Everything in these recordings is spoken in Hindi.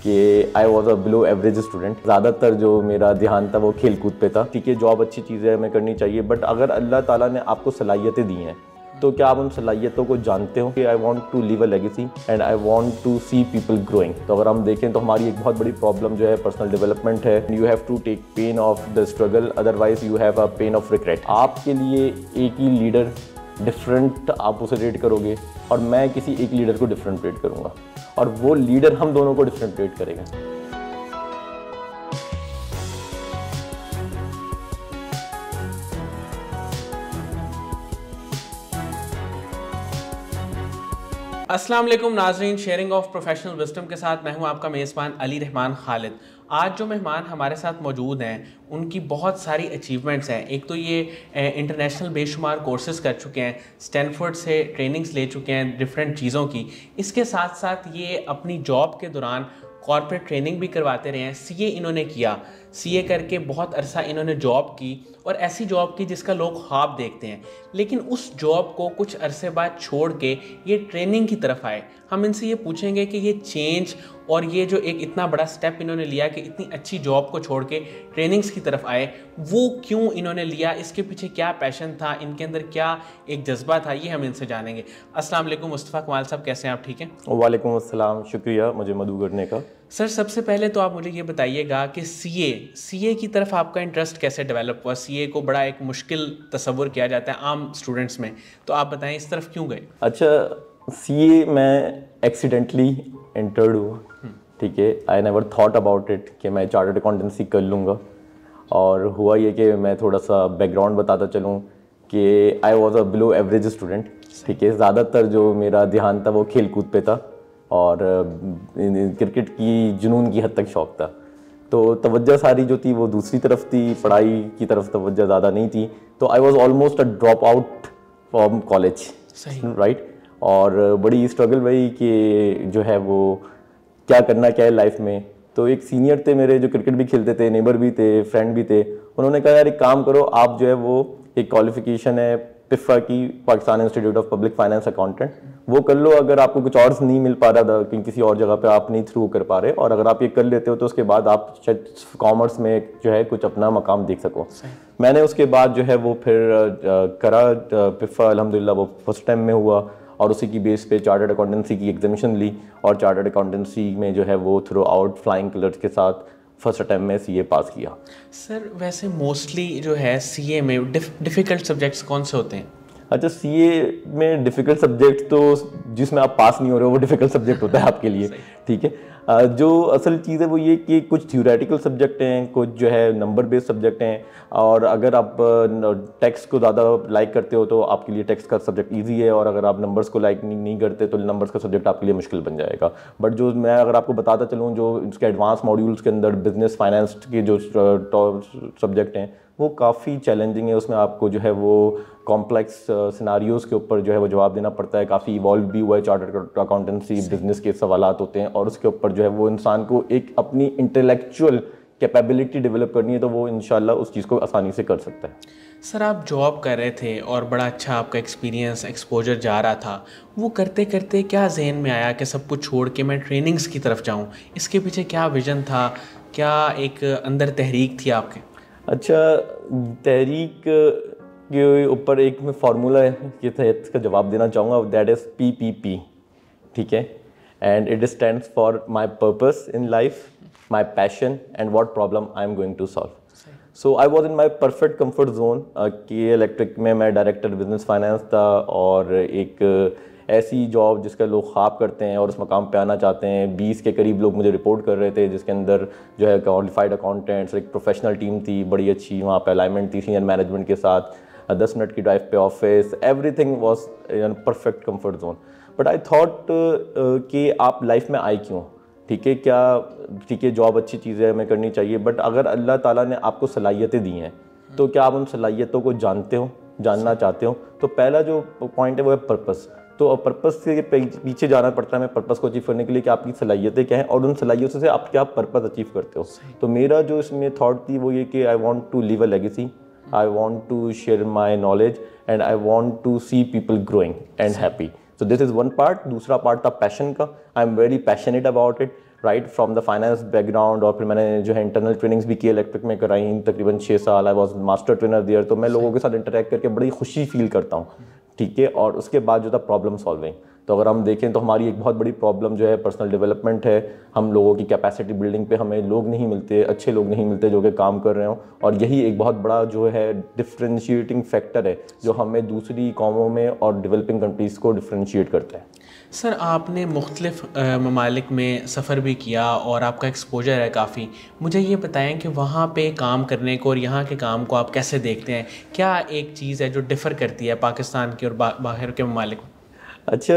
कि I was a below average student. ज़्यादातर जो मेरा ध्यान था वो खेल कूद पे था। ठीक है, जॉब अच्छी चीज़ है, हमें करनी चाहिए, बट अगर अल्लाह ताला ने आपको सलाहियतें दी हैं तो क्या आप उन सलाहियतों को जानते हो कि I want to leave a legacy and I want to see people growing. तो अगर हम देखें तो हमारी एक बहुत बड़ी प्रॉब्लम जो है पर्सनल डेवलपमेंट है। You have to take pain of the struggle, otherwise you have a pain of regret. आपके लिए एक ही लीडर डिफरेंट आप उसे रेट करोगे और मैं किसी एक लीडर को डिफरेंट रेट करूँगा और वो लीडर हम दोनों को डिफरेंट रेट करेगा। अस्सलाम वालेकुम नाजरीन, शेयरिंग ऑफ प्रोफेशनल विजडम के साथ मैं हूं आपका मेज़बान अली रहमान खालिद। आज जो मेहमान हमारे साथ मौजूद हैं उनकी बहुत सारी अचीवमेंट्स हैं। एक तो ये इंटरनेशनल बेशुमार कोर्सेज कर चुके हैं, स्टैनफोर्ड से ट्रेनिंग्स ले चुके हैं डिफरेंट चीज़ों की। इसके साथ साथ ये अपनी जॉब के दौरान कॉर्पोरेट ट्रेनिंग भी करवाते रहे हैं। सीए इन्होंने किया, सीए करके बहुत अरसा इन्होंने जॉब की और ऐसी जॉब की जिसका लोग ख्वाब देखते हैं, लेकिन उस जॉब को कुछ अरसे बाद छोड़ के ये ट्रेनिंग की तरफ आए। हम इनसे ये पूछेंगे कि ये चेंज और ये जो एक इतना बड़ा स्टेप इन्होंने लिया कि इतनी अच्छी जॉब को छोड़ के ट्रेनिंग्स की तरफ आए, वो क्यों इन्होंने लिया, इसके पीछे क्या पैशन था, इनके अंदर क्या एक जज्बा था, ये हम इनसे जानेंगे। अस्सलाम वालेकुम मुस्तफ़ा कमाल साहब, कैसे हैं आप? ठीक हैं? वालेकुम अस्सलाम, शुक्रिया मुझे मदऊ करने का। सर, सबसे पहले तो आप मुझे ये बताइएगा कि सीए की तरफ आपका इंटरेस्ट कैसे डेवलप हुआ? सीए को बड़ा एक मुश्किल तसव्वुर किया जाता है आम स्टूडेंट्स में, तो आप बताएं इस तरफ क्यों गए? अच्छा, सीए मैं एक्सीडेंटली एंटर्ड हुआ। ठीक है, I never thought about it कि मैं चार्टर्ड अकाउंटेंसी कर लूँगा। और हुआ ये कि मैं थोड़ा सा बैकग्राउंड बताता चलूँ कि I was a below average student. ठीक है, ज़्यादातर जो मेरा ध्यान था वो खेल कूद पे था और क्रिकेट की जुनून की हद तक शौक़ था। तो तवज्जो सारी जो थी वो दूसरी तरफ थी, पढ़ाई की तरफ तवज्जो ज़्यादा नहीं थी। तो I was almost a drop out from college, right. और बड़ी स्ट्रगल रही कि जो है वो क्या करना क्या है लाइफ में। तो एक सीनियर थे मेरे जो क्रिकेट भी खेलते थे, नेबर भी थे, फ्रेंड भी थे। उन्होंने कहा यार एक काम करो, आप जो है वो एक क्वालिफिकेशन है पिफा की, Pakistan institute of public finance accountant, वो कर लो। अगर आपको कुछ और नहीं मिल पा रहा था कि किसी और जगह पे आप नहीं थ्रू कर पा रहे, और अगर आप ये कर लेते हो तो उसके बाद आप शायद कॉमर्स में जो है कुछ अपना मकाम देख सको। मैंने उसके बाद जो है वो फिर करा पिफा, अल्हम्दुलिल्लाह वो फर्स्ट टाइम में हुआ और उसी की बेस पे चार्टर्ड अकाउंटेंसी की एग्जामिनेशन ली और चार्टर्ड अकाउंटेंसी में जो है वो थ्रू आउट फ्लाइंग कलर्स के साथ फर्स्ट अटैम्प्ट में सीए पास किया। सर, वैसे मोस्टली जो है सीए में डिफ़िकल्ट सब्जेक्ट्स कौन से होते हैं? अच्छा, सीए में डिफ़िकल्ट सब्जेक्ट तो जिसमें आप पास नहीं हो रहे हो वो डिफ़िकल्ट सब्जेक्ट होता है आपके लिए। ठीक है, जो असल चीज़ है वो ये कि कुछ थ्योरेटिकल सब्जेक्ट हैं, कुछ जो है नंबर बेस्ड सब्जेक्ट हैं। और अगर आप टेक्स्ट को ज़्यादा लाइक करते हो तो आपके लिए टेक्स्ट का सब्जेक्ट इजी है, और अगर आप नंबर्स को लाइक नहीं करते तो नंबर्स का सब्जेक्ट आपके लिए मुश्किल बन जाएगा। बट जो मैं अगर आपको बताता चलूँ, जो इसके एडवांस मॉड्यूल्स के अंदर बिजनेस फाइनेंस के जो सब्जेक्ट हैं वो काफ़ी चैलेंजिंग है। उसमें आपको जो है वो कॉम्प्लेक्स सिनारियोज़ के ऊपर जो है वो जवाब देना पड़ता है। काफ़ी इवॉल्व भी हुआ है चार्टर्ड अकाउंटेंसी, बिजनेस के सवालात होते हैं और उसके ऊपर जो है वो इंसान को एक अपनी इंटेलेक्चुअल कैपेबिलिटी डेवलप करनी है, तो वो इंशाल्लाह उस चीज़ को आसानी से कर सकता है। सर, आप जॉब कर रहे थे और बड़ा अच्छा आपका एक्सपीरियंस एक्सपोजर जा रहा था, वो करते करते क्या जहन में आया कि सब कुछ छोड़ के मैं ट्रेनिंग्स की तरफ जाऊँ? इसके पीछे क्या विजन था, क्या एक अंदर तहरीक थी आपके? अच्छा, तहरीक के ऊपर एक मैं फार्मूला के तहत इसका जवाब देना चाहूँगा, दैट इज़ PPP। ठीक है, and it stands for my purpose in life, my passion and what problem I am going to solve. So I was in my perfect comfort zone. K electric में मैं डायरेक्टर बिजनेस फाइनेंस था और एक ऐसी जॉब जिसका लोग ख्वाब करते हैं और उस मकाम पे आना चाहते हैं। 20 के करीब लोग मुझे रिपोर्ट कर रहे थे, जिसके अंदर जो है क्वालिफाइड अकाउंटेंट्स, एक प्रोफेशनल टीम थी बड़ी अच्छी, वहाँ पे अलाइनमेंट थी सीनियर मैनेजमेंट के साथ, 10 मिनट की ड्राइव पे office, everything was in perfect comfort zone. But I thought कि आप लाइफ में आए क्यों? ठीक है, ठीक है, जॉब अच्छी चीज़ है, हमें करनी चाहिए, बट अगर अल्लाह ताला ने आपको सलाहियतें दी हैं तो क्या आप उन सलाहियतों को जानते हो, जानना चाहते हो? तो पहला जो पॉइंट है वो है पर्पस। तो पर्पस से पीछे जाना पड़ता है हमें पर्पस को अचीव करने के लिए कि आपकी सलाहियतें क्या हैं और उन सलाहियतों से आप क्या पर्पस अचीव करते हो। तो मेरा जो इसमें थॉट थी वो ये कि I want to leave a legacy, I want to share my knowledge and I want to see people growing and happy. So this is one part. दूसरा पार्ट था पैशन का। I am very passionate about it. Right from the finance background, और फिर मैंने जो है इंटरनल ट्रेनिंग्स भी की इलेक्ट्रिक में कराई तकरीबन 6 साल। I was master trainer there. तो मैं लोगों के साथ इंटरेक्ट करके बड़ी खुशी फील करता हूँ, ठीक है। और उसके बाद जो था प्रॉब्लम सॉल्विंग, तो अगर हम देखें तो हमारी एक बहुत बड़ी प्रॉब्लम जो है पर्सनल डेवलपमेंट है। हम लोगों की कैपेसिटी बिल्डिंग पे हमें लोग नहीं मिलते, अच्छे लोग नहीं मिलते जो कि काम कर रहे हों, और यही एक बहुत बड़ा जो है डिफरेंशिएटिंग फैक्टर है जो हमें दूसरी कौमों में और डेवलपिंग कंट्रीज़ को डिफरेंशिएट करता है। सर, आपने मुख्तलिफ ममालिक में सफ़र भी किया और आपका एक्सपोजर है काफ़ी। मुझे ये बताएं कि वहाँ पे काम करने को और यहाँ के काम को आप कैसे देखते हैं? क्या एक चीज़ है जो डिफ़र करती है पाकिस्तान की और बाहर के ममालिक में? अच्छा,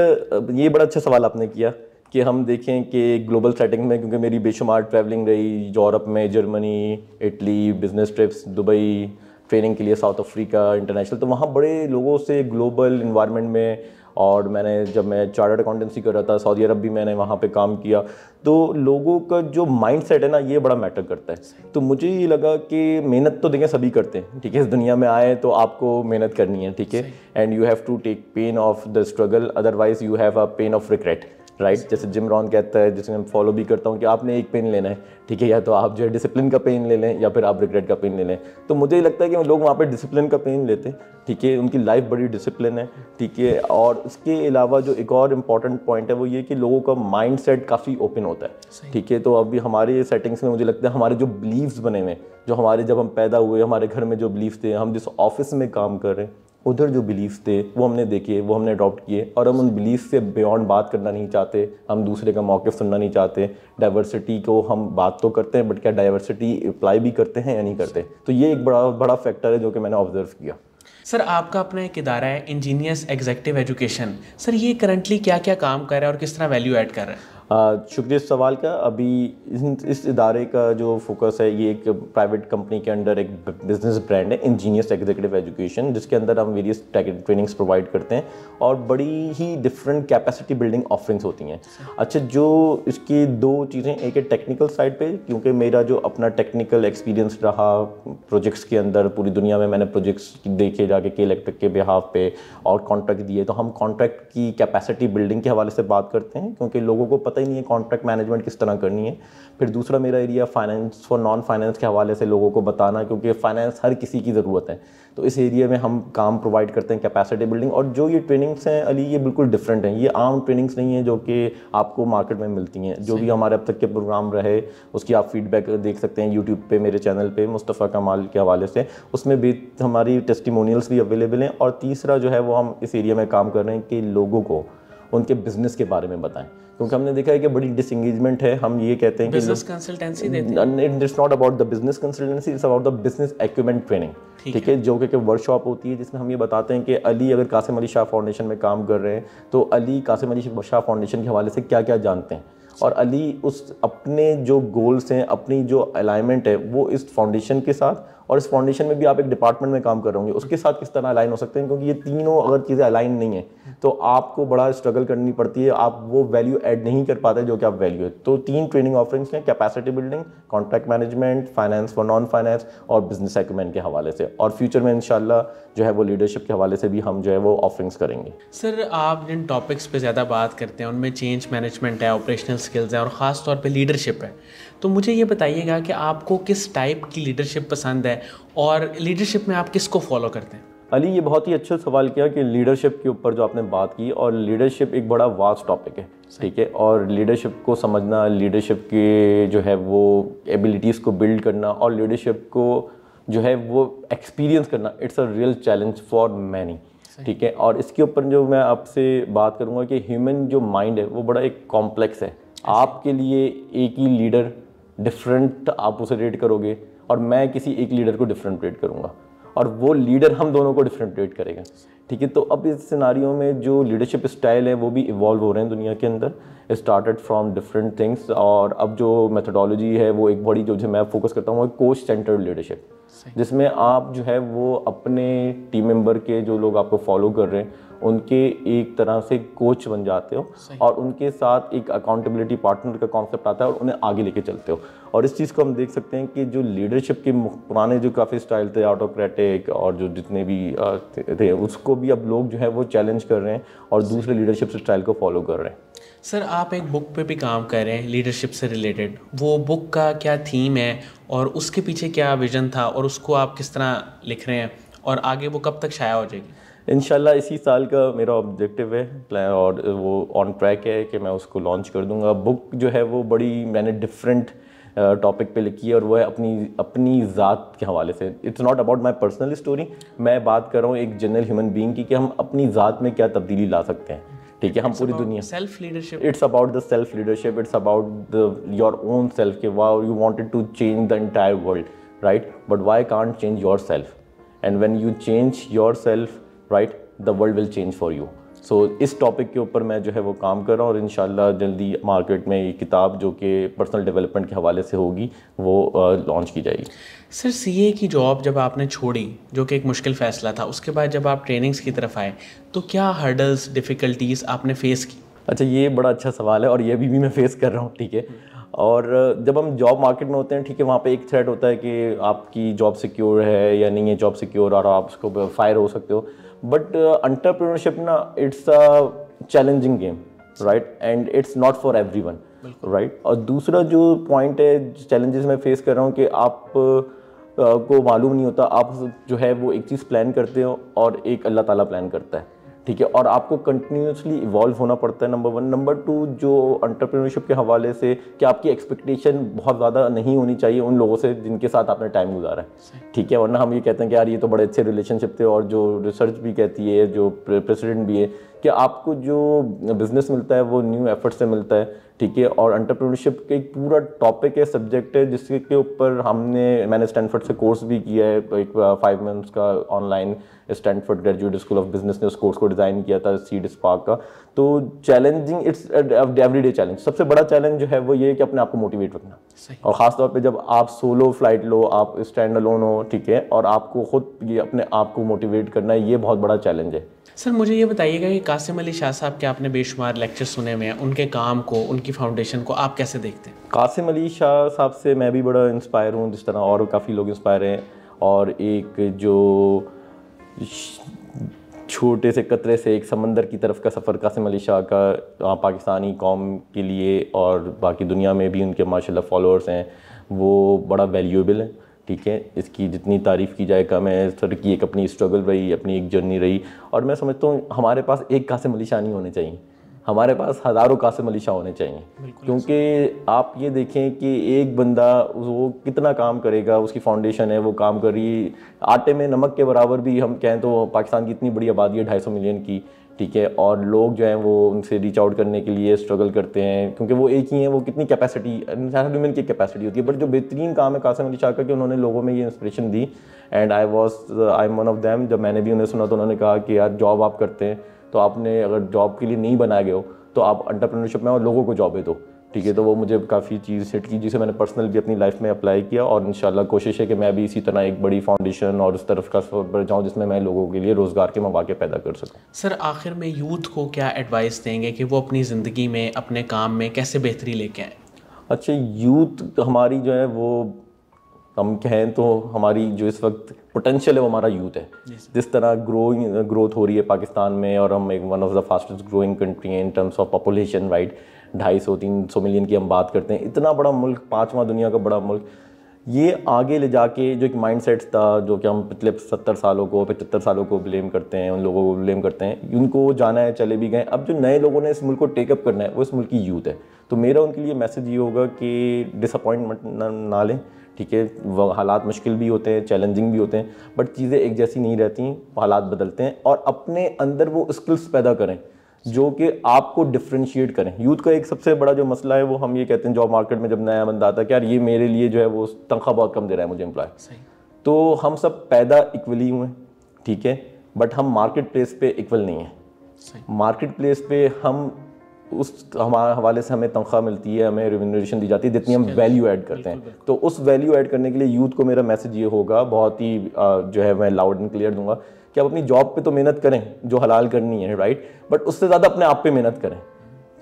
ये बड़ा अच्छा सवाल आपने किया कि हम देखें कि ग्लोबल सेटिंग में, क्योंकि मेरी बेशुमार ट्रैवलिंग रही यूरोप में, Germany, Italy, business trips, Dubai, training के लिए साउथ अफ्रीका, इंटरनेशनल, तो वहाँ बड़े लोगों से ग्लोबल इन्वायरमेंट में, और जब मैं चार्टर्ड अकाउंटेंसी कर रहा था सऊदी अरब भी मैंने वहाँ पे काम किया, तो लोगों का जो माइंडसेट है ना ये बड़ा मैटर करता है। तो मुझे ये लगा कि मेहनत तो देखें सभी करते हैं, ठीक है, इस दुनिया में आए तो आपको मेहनत करनी है, ठीक है, and you have to take pain of the struggle, otherwise you have a pain of regret, right. जैसे जिम रॉन कहता है, जिसे मैं फॉलो भी करता हूँ, कि आपने एक पेन लेना है, ठीक है, या तो आप जो है डिसिप्लिन का पेन ले लें या फिर आप रिग्रेट का पेन ले लें। तो मुझे लगता है कि लोग वहाँ पे डिसिप्लिन का पेन लेते हैं, ठीक है, उनकी लाइफ बड़ी डिसिप्लिन है, ठीक है। और उसके अलावा जो एक और इम्पॉर्टेंट पॉइंट है वो ये कि लोगों का माइंड सेट काफ़ी ओपन होता है, ठीक है। तो अभी हमारे सेटिंग्स में मुझे लगता है हमारे जो बिलीव्स बने हुए हैं, जो हमारे जब हम पैदा हुए हमारे घर में जो बिलीव्स थे, हम जिस ऑफिस में काम कर रहे हैं उधर जो बिलीव्स थे वो हमने देखे, वो हमने अडॉप्ट किए, और हम उन बिलीव्स से बियॉन्ड बात करना नहीं चाहते, हम दूसरे का मौक़िफ़ सुनना नहीं चाहते। डाइवर्सिटी को हम बात तो करते हैं, बट क्या डाइवर्सिटी अप्लाई भी करते हैं या नहीं करते? तो ये एक बड़ा फैक्टर है जो कि मैंने ऑब्जर्व किया। सर, आपका अपना एक इदारा है इंजीनियर्स एग्जीक्यूटिव एजुकेशन। सर, ये करंटली क्या क्या काम कर रहा है और किस तरह वैल्यू ऐड कर रहा है? शुक्रिया इस सवाल का। अभी इस इदारे का जो फोकस है, ये एक प्राइवेट कंपनी के अंडर एक बिजनेस ब्रांड है इंजीनियर्स एग्जीक्यूटिव एजुकेशन, जिसके अंदर हम वेरियस ट्रेनिंग्स प्रोवाइड करते हैं और बड़ी ही डिफरेंट कैपेसिटी बिल्डिंग ऑफरिंग्स होती हैं। अच्छा, जो इसकी दो चीज़ें, एक है टेक्निकल साइड पे, क्योंकि मेरा जो अपना टेक्निकल एक्सपीरियंस रहा प्रोजेक्ट्स के अंदर, पूरी दुनिया में मैंने प्रोजेक्ट्स देखे जाके के इलेक्ट्रिक के बिहाफ पे और कॉन्ट्रैक्ट दिए, तो हम कॉन्ट्रैक्ट की कैपेसिटी बिल्डिंग के हवाले से बात करते हैं, क्योंकि लोगों को पता ही नहीं है कॉन्ट्रैक्ट मैनेजमेंट किस तरह करनी है। फिर दूसरा मेरा area finance for non finance के हवाले से लोगों को बताना, क्योंकि फाइनेंस हर किसी की ज़रूरत है, तो इस एरिया में हम काम प्रोवाइड करते हैं कैपेसिटी बिल्डिंग। और जो ये ट्रेनिंग्स हैं अली, ये बिल्कुल डिफरेंट हैं, ये आम ट्रेनिंग्स नहीं हैं जो कि आपको मार्केट में मिलती हैं। जो भी हमारे अब तक के प्रोग्राम रहे उसकी आप फीडबैक देख सकते हैं यूट्यूब पे, मेरे चैनल पे मुस्तफ़ा कमाल के हवाले से, उसमें भी हमारी टेस्टिमोनियल्स भी अवेलेबल हैं। और तीसरा जो है वो हम इस एरिया में काम कर रहे हैं कि लोगों को उनके बिजनेस के बारे में बताएं, क्योंकि हमने देखा है कि बड़ी डिसएंगेजमेंट है। हम ये कहते हैं कि बिजनेस कंसल्टेंसी देते हैं, it's not about the business consultancy, it's about the business equipment training, ठीक है, जो कि वर्कशॉप होती है जिसमें हम ये बताते हैं कि अली अगर कासिम अली शाह फाउंडेशन में काम कर रहे हैं तो अली कासिम अली शाह फाउंडेशन के हवाले से क्या क्या जानते हैं, और अली उस अपने जो गोल्स हैं, अपनी जो अलाइनमेंट है वो इस फाउंडेशन के साथ, और इस फाउंडेशन में भी आप एक डिपार्टमेंट में काम कर रहे होंगे उसके साथ किस तरह अलाइन हो सकते हैं, क्योंकि ये तीनों अगर चीज़ें अलाइन नहीं है तो आपको बड़ा स्ट्रगल करनी पड़ती है, आप वो वैल्यू ऐड नहीं कर पाते जो कि आप वैल्यू है। तो 3 ट्रेनिंग ऑफरिंग्स हैं, capacity building, contract management, finance for non finance और बिजनेस एक्विपमेंट के हवाले से, और फ्यूचर में इंशाल्लाह जो है वो लीडरशिप के हवाले से भी हम जो है वो ऑफरिंग्स करेंगे। सर, आप जिन टॉपिक्स पे ज़्यादा बात करते हैं उनमें चेंज मैनेजमेंट है, ऑपरेशनल स्किल्स हैं और ख़ास तौर पे लीडरशिप है, तो मुझे ये बताइएगा कि आपको किस टाइप की लीडरशिप पसंद है और लीडरशिप में आप किसको फॉलो करते हैं? अली, ये बहुत ही अच्छा सवाल किया कि लीडरशिप के ऊपर जो आपने बात की, और लीडरशिप एक बड़ा वास्ट टॉपिक है, ठीक है, और लीडरशिप को समझना, लीडरशिप के जो है वो एबिलिटीज़ को बिल्ड करना और लीडरशिप को जो है वो एक्सपीरियंस करना, it's a real challenge for many, ठीक है। और इसके ऊपर जो मैं आपसे बात करूँगा कि ह्यूमन जो माइंड है वो बड़ा एक कॉम्प्लेक्स है। आपके लिए एक ही लीडर डिफरेंट आप उसे रेट करोगे और मैं किसी एक लीडर को डिफरेंट रेट करूँगा, और वो लीडर हम दोनों को डिफरेंट रेट करेगा, ठीक है। तो अब इस सिनारियो में जो लीडरशिप स्टाइल है वो भी इवॉल्व हो रहे हैं दुनिया के अंदर, स्टार्टेड फ्रॉम डिफरेंट थिंग्स, और अब जो मेथोडोलॉजी है वो एक बड़ी जो मैं फोकस करता हूँ वो कोच सेंटर्ड लीडरशिप, जिसमें आप जो है वो अपने टीम मेंबर के जो लोग आपको फॉलो कर रहे हैं उनके एक तरह से कोच बन जाते हो, और उनके साथ एक अकाउंटेबिलिटी पार्टनर का कॉन्सेप्ट आता है और उन्हें आगे लेके चलते हो। और इस चीज़ को हम देख सकते हैं कि जो लीडरशिप के पुराने जो काफ़ी स्टाइल थे, ऑटोक्रेटिक और जो जितने भी थे, उसको भी अब लोग जो है वो चैलेंज कर रहे हैं और दूसरे लीडरशिप स्टाइल को फॉलो कर रहे हैं। सर आप एक बुक पे भी काम कर रहे हैं लीडरशिप से रिलेटेड, वो बुक का क्या थीम है और उसके पीछे क्या विजन था और उसको आप किस तरह लिख रहे हैं और आगे वो कब तक शाया हो जाएगी? इंशाल्लाह इसी साल का मेरा ऑब्जेक्टिव है प्लान, और वो ऑन ट्रैक है कि मैं उसको लॉन्च कर दूंगा। बुक जो है वो बड़ी मैंने डिफरेंट टॉपिक पे लिखी है और वो है अपनी अपनी ज़ात के हवाले से। It's not about my personal story, मैं बात कर रहा हूँ एक जनरल ह्यूमन बीइंग की कि हम अपनी ज़ात में क्या तब्दीली ला सकते हैं। ठीक है, हम पूरी दुनिया self leadership, it's about the self leadership, it's about the your own self के wow you wanted to change the entire world, right, but why can't change your self, and when you change your self, right, the world will change for you. So इस टॉपिक के ऊपर मैं जो है वो काम कर रहा हूँ और इंशाल्लाह जल्दी मार्केट में ये किताब जो कि पर्सनल डेवलपमेंट के हवाले से होगी वो लॉन्च की जाएगी। सर सीए की जॉब जब आपने छोड़ी, जो कि एक मुश्किल फ़ैसला था, उसके बाद जब आप ट्रेनिंग्स की तरफ आए तो क्या हर्डल्स डिफ़िकल्टीज़ आपने फ़ेस की? अच्छा, ये बड़ा अच्छा सवाल है और ये अभी भी मैं फेस कर रहा हूँ। ठीक है, और जब हम जॉब मार्केट में होते हैं, ठीक है, वहाँ पे एक थ्रेट होता है कि आपकी जॉब सिक्योर है या नहीं है जॉब सिक्योर, और आप उसको फायर हो सकते हो। बट एंटरप्रेन्योरशिप ना, it's a challenging game, right, and it's not for everyone, right. और दूसरा जो पॉइंट है, चैलेंजेस मैं फेस कर रहा हूँ कि आप को मालूम नहीं होता, आप जो है वो एक चीज़ प्लान करते हो और एक अल्लाह ताला प्लान करता है। ठीक है, और आपको कंटिन्यूसली इवॉल्व होना पड़ता है, नंबर वन। नंबर टू, जो एंटरप्रेन्योरशिप के हवाले से कि आपकी एक्सपेक्टेशन बहुत ज़्यादा नहीं होनी चाहिए उन लोगों से जिनके साथ आपने टाइम गुजारा है। ठीक है, वरना हम ये कहते हैं कि यार ये तो बड़े अच्छे रिलेशनशिप थे, और जो रिसर्च भी कहती है, जो प्रेसिडेंट भी है, कि आपको जो बिजनेस मिलता है वो न्यू एफर्ट से मिलता है। ठीक है, और एंटरप्रेन्योरशिप का एक पूरा टॉपिक है, सब्जेक्ट है, जिसके ऊपर मैंने स्टैनफोर्ड से कोर्स भी किया है, एक 5 मंथ्स का online Stanford graduate school of business ने उस कोर्स को डिज़ाइन किया था, सीड स्पार्क का। तो चैलेंजिंग, इट्स एवरीडे चैलेंज। सबसे बड़ा चैलेंज जो है वो ये है कि अपने आप को मोटिवेट रखना, और ख़ासतौर पे जब आप सोलो फ्लाइट लो, आप स्टैंड अलोन हो, ठीक है, और आपको खुद ये अपने आप को मोटिवेट करना है, ये बहुत बड़ा चैलेंज है। सर मुझे ये बताइएगा कि कासिम अली शाह साहब के आपने बेशुमार लेक्चर सुने हुए हैं, उनके काम को, उनकी फाउंडेशन को आप कैसे देखते हैं? कासिम अली शाह साहब से मैं भी बड़ा इंस्पायर हूँ, जिस तरह और काफ़ी लोग इंस्पायर हैं। और एक जो छोटे से कतरे से एक समंदर की तरफ का सफ़र कासिम अली शाह का पाकिस्तानी कौम के लिए और बाकी दुनिया में भी उनके माशाल्लाह फॉलोअर्स हैं, वो बड़ा वैल्यूएबल है। ठीक है, इसकी जितनी तारीफ़ की जाए कम है। सर की एक अपनी स्ट्रगल रही, अपनी एक जर्नी रही, और मैं समझता हूँ हमारे पास एक कासिम अली शाह नहीं होने चाहिए, हमारे पास हज़ारों कासिम अली शाह होने चाहिए। क्योंकि आप ये देखें कि एक बंदा वो कितना काम करेगा, उसकी फाउंडेशन है, वो काम कर रही है। आटे में नमक के बराबर भी हम कहें तो पाकिस्तान की इतनी बड़ी आबादी है 250 मिलियन की, ठीक है, और लोग जो हैं वो उनसे रीच आउट करने के लिए स्ट्रगल करते हैं, क्योंकि वो एक ही हैं। वो कितनी कैपेसिटी, ह्यूमन की कैपेसिटी होती है, बट जो बेहतरीन काम है कासिम अली शाह का कि उन्होंने लोगों में ये inspiration the, and I am one of them. जब मैंने भी उन्हें सुना तो उन्होंने कहा कि यार जॉब आप करते हैं तो आपने अगर जॉब के लिए नहीं बनाए गए हो तो आप एंटरप्रेन्योरशिप में और लोगों को जॉबें दो। ठीक है, तो वो मुझे काफ़ी चीज़ हिट की, जिसे मैंने पर्सनल भी अपनी लाइफ में अप्लाई किया, और इंशाल्लाह कोशिश है कि मैं भी इसी तरह एक बड़ी फाउंडेशन और उस तरफ का बढ़ जाऊँ जिसमें मैं लोगों के लिए रोज़गार के मौके पैदा कर सकूँ। सर आखिर में यूथ को क्या एडवाइस देंगे कि वो अपनी ज़िंदगी में, अपने काम में कैसे बेहतरी लेके आएँ? अच्छा, यूथ हमारी जो है वो, हम कहें तो हमारी जो इस वक्त पोटेंशियल है वो हमारा यूथ है। जिस तरह ग्रोथ हो रही है पाकिस्तान में, और हम एक one of the fastest growing country है in terms of population, right, 250-300 million की हम बात करते हैं। इतना बड़ा मुल्क, 5वां दुनिया का बड़ा मुल्क, ये आगे ले जाके जो एक माइंडसेट था, जो कि हम पिछले 70 सालों को 75 सालों को ब्लेम करते हैं, उन लोगों को ब्लेम करते हैं, उनको जाना है, चले भी गए। अब जो नए लोगों ने इस मुल्क को टेकअप करना है वो इस मुल्क की यूथ है। तो मेरा उनके लिए मैसेज ये होगा कि डिसअपॉइंटमेंट ना लें। ठीक है, वो हालात मुश्किल भी होते हैं, चैलेंजिंग भी होते हैं, बट चीज़ें एक जैसी नहीं रहती, हालात बदलते हैं, और अपने अंदर वो स्किल्स पैदा करें जो कि आपको डिफ्रेंशिएट करें। यूथ का एक सबसे बड़ा जो मसला है वो, हम ये कहते हैं जॉब मार्केट में जब नया बंदा आता है कि यार ये मेरे लिए जो है वो तनख्वाह बहुत कम दे रहा है मुझे एम्प्लॉय। तो हम सब पैदा इक्वली हुए, ठीक है, बट हम मार्केट प्लेस पे इक्वल नहीं है। मार्केट प्लेस पे हम उस हमारे हवाले से हमें तनख्वाह मिलती है, हमें रिम्यूनरेशन दी जाती है जितनी हम वैल्यू ऐड करते हैं। तो उस वैल्यू ऐड करने के लिए यूथ को मेरा मैसेज ये होगा, बहुत ही जो है मैं लाउड एंड क्लियर दूंगा, कि आप अपनी जॉब पे तो मेहनत करें जो हलाल करनी है, राइट, बट उससे ज़्यादा अपने आप पे मेहनत करें।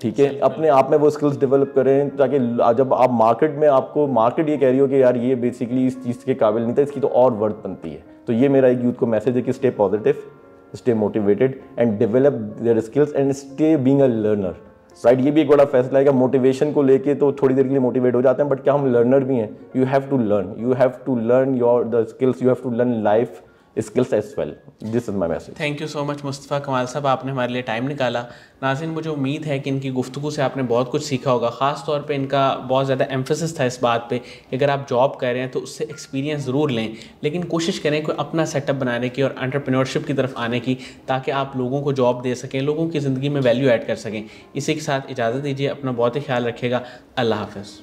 ठीक है, अपने आप में वो स्किल्स डेवलप करें, ताकि जब आप मार्केट में, आपको मार्केट ये कह रही हो कि यार ये बेसिकली इस चीज़ के काबिल नहीं था, इसकी तो और वर्थ बनती है। तो ये मेरा एक यूथ को मैसेज है कि stay positive, stay motivated and develop their skills and stay being a learner. Right, ये भी एक बड़ा फैसला है कि मोटिवेशन को लेके तो थोड़ी देर के लिए मोटिवेट हो जाते हैं, बट क्या हम लर्नर भी हैं? You have to learn your the skills, you have to learn life skills as well. This is my message. Thank you so much Mustafa Kamal sahab, आपने हमारे लिए टाइम निकाला। नाज़रीन, मुझे उम्मीद है कि इनकी गुफ्तगू से आपने बहुत कुछ सीखा होगा। ख़ास तौर पे इनका बहुत ज़्यादा एम्फेसिस था इस बात पे कि अगर आप जॉब कर रहे हैं तो उससे एक्सपीरियंस ज़रूर लें, लेकिन कोशिश करें कोई अपना सेटअप बनाने की और एंटरप्रेन्योरशिप की तरफ आने की, ताकि आप लोगों को जॉब दे सकें, लोगों की ज़िंदगी में वैल्यू ऐड कर सकें। इसी के साथ इजाज़त दीजिए, अपना बहुत ही ख्याल रखिएगा। अल्लाह हाफ़िज़।